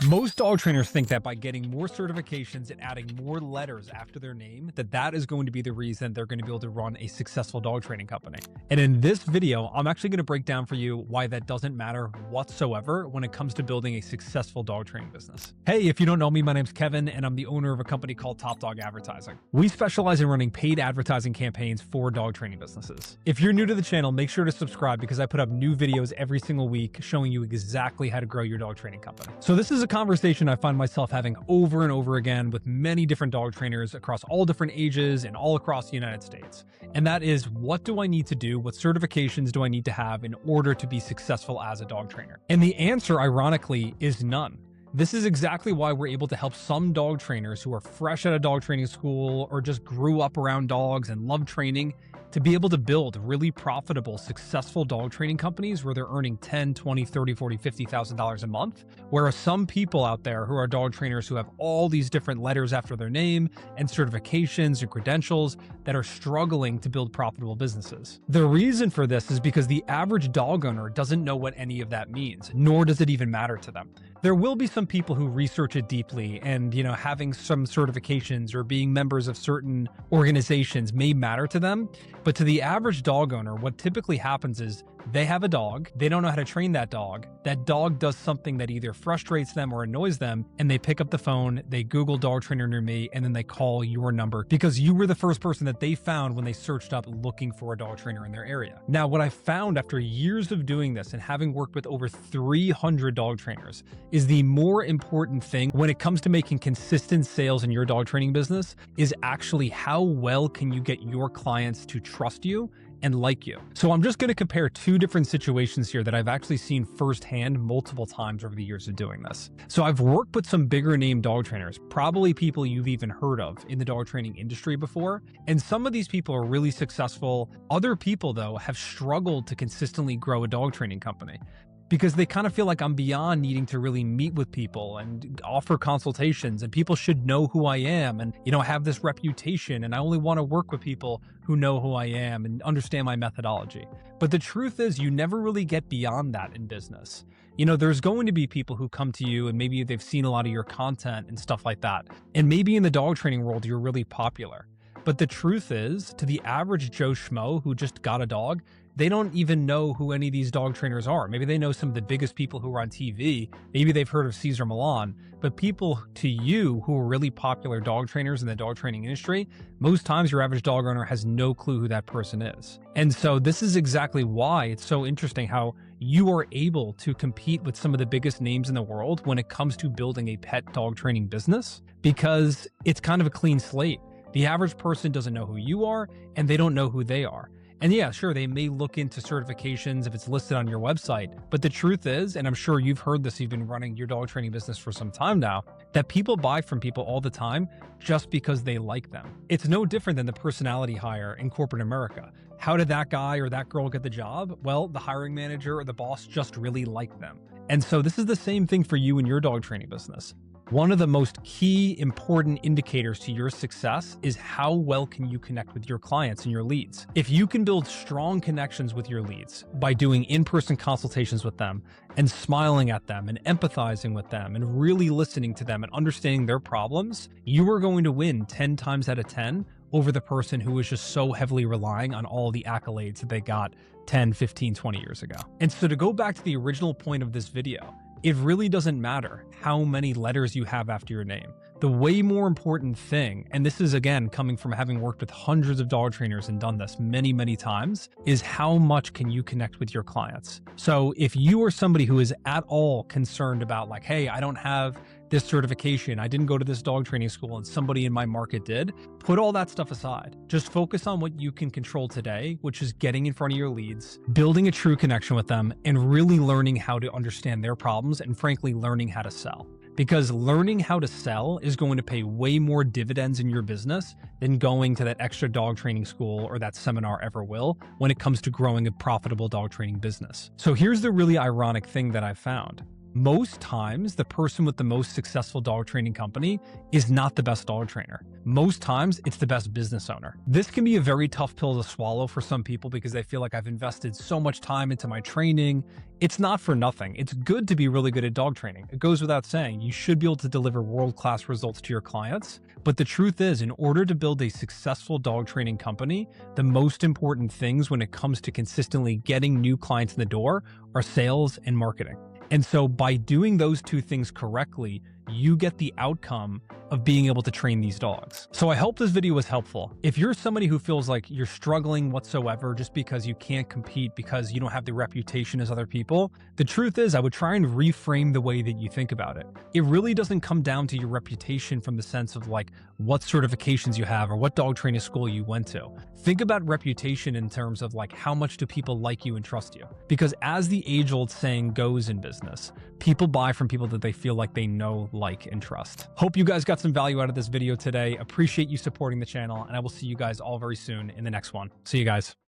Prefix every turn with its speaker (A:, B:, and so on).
A: Most dog trainers think that by getting more certifications and adding more letters after their name, that is going to be the reason they're going to be able to run a successful dog training company. And in this video, I'm actually going to break down for you why that doesn't matter whatsoever when it comes to building a successful dog training business. Hey, if you don't know me, my name's Kevin, and I'm the owner of a company called Top Dog Advertising. We specialize in running paid advertising campaigns for dog training businesses. If you're new to the channel, make sure to subscribe because I put up new videos every single week showing you exactly how to grow your dog training company. So this is a conversation I find myself having over and over again with many different dog trainers across all different ages and all across the United States. And that is, what do I need to do? What certifications do I need to have in order to be successful as a dog trainer? And the answer, ironically, is none. This is exactly why we're able to help some dog trainers who are fresh out of dog training school or just grew up around dogs and love training to be able to build really profitable, successful dog training companies where they're earning $10, $20, $30, $40, $50,000 a month. Whereas some people out there who are dog trainers who have all these different letters after their name and certifications and credentials that are struggling to build profitable businesses. The reason for this is because the average dog owner doesn't know what any of that means, nor does it even matter to them. There will be some people who research it deeply and, having some certifications or being members of certain organizations may matter to them. But to the average dog owner, what typically happens is they have a dog, they don't know how to train that dog does something that either frustrates them or annoys them, and they pick up the phone, they Google dog trainer near me, and then they call your number because you were the first person that they found when they searched up looking for a dog trainer in their area. Now, what I found after years of doing this and having worked with over 300 dog trainers is the more important thing when it comes to making consistent sales in your dog training business is actually how well can you get your clients to trust you and like you. So I'm just going to compare two different situations here that I've actually seen firsthand multiple times over the years of doing this. So I've worked with some bigger name dog trainers, probably people you've even heard of in the dog training industry before. And some of these people are really successful. Other people, though, have struggled to consistently grow a dog training company, because they kind of feel like I'm beyond needing to really meet with people and offer consultations, and people should know who I am and, have this reputation, and I only want to work with people who know who I am and understand my methodology. But the truth is, you never really get beyond that in business. There's going to be people who come to you and maybe they've seen a lot of your content and stuff like that. And maybe in the dog training world, you're really popular. But the truth is, to the average Joe Schmo who just got a dog, they don't even know who any of these dog trainers are. Maybe they know some of the biggest people who are on TV. Maybe they've heard of Cesar Millan. But people to you who are really popular dog trainers in the dog training industry, most times your average dog owner has no clue who that person is. And so this is exactly why it's so interesting how you are able to compete with some of the biggest names in the world when it comes to building a pet dog training business, because it's kind of a clean slate. The average person doesn't know who you are, and they don't know who they are. And yeah, sure, they may look into certifications if it's listed on your website, but the truth is, and I'm sure you've heard this, you've been running your dog training business for some time now, that people buy from people all the time just because they like them. It's no different than the personality hire in corporate America. How did that guy or that girl get the job? Well, the hiring manager or the boss just really liked them. And so this is the same thing for you in your dog training business. One of the most key important indicators to your success is how well can you connect with your clients and your leads. If you can build strong connections with your leads by doing in-person consultations with them and smiling at them and empathizing with them and really listening to them and understanding their problems, you are going to win 10 times out of 10 over the person who is just so heavily relying on all the accolades that they got 10, 15, 20 years ago. And so to go back to the original point of this video, it really doesn't matter how many letters you have after your name. The way more important thing, and this is again coming from having worked with hundreds of dog trainers and done this many, many times, is how much can you connect with your clients. So if you are somebody who is at all concerned about like, hey, I don't have this certification, I didn't go to this dog training school and somebody in my market did, put all that stuff aside. Just focus on what you can control today, which is getting in front of your leads, building a true connection with them, and really learning how to understand their problems and frankly, learning how to sell. Because learning how to sell is going to pay way more dividends in your business than going to that extra dog training school or that seminar ever will when it comes to growing a profitable dog training business. So here's the really ironic thing that I found. Most times, the person with the most successful dog training company is not the best dog trainer. Most times, it's the best business owner. This can be a very tough pill to swallow for some people because they feel like I've invested so much time into my training. It's not for nothing. It's good to be really good at dog training. It goes without saying. You should be able to deliver world-class results to your clients. But the truth is, in order to build a successful dog training company, the most important things when it comes to consistently getting new clients in the door are sales and marketing. And so by doing those two things correctly, you get the outcome of being able to train these dogs. So I hope this video was helpful. If you're somebody who feels like you're struggling whatsoever just because you can't compete because you don't have the reputation as other people, the truth is I would try and reframe the way that you think about it. It really doesn't come down to your reputation from the sense of like what certifications you have or what dog training school you went to. Think about reputation in terms of like how much do people like you and trust you? Because as the age-old saying goes in business, people buy from people that they feel like they know, like, and trust. Hope you guys got some value out of this video today. Appreciate you supporting the channel, and I will see you guys all very soon in the next one. See you guys.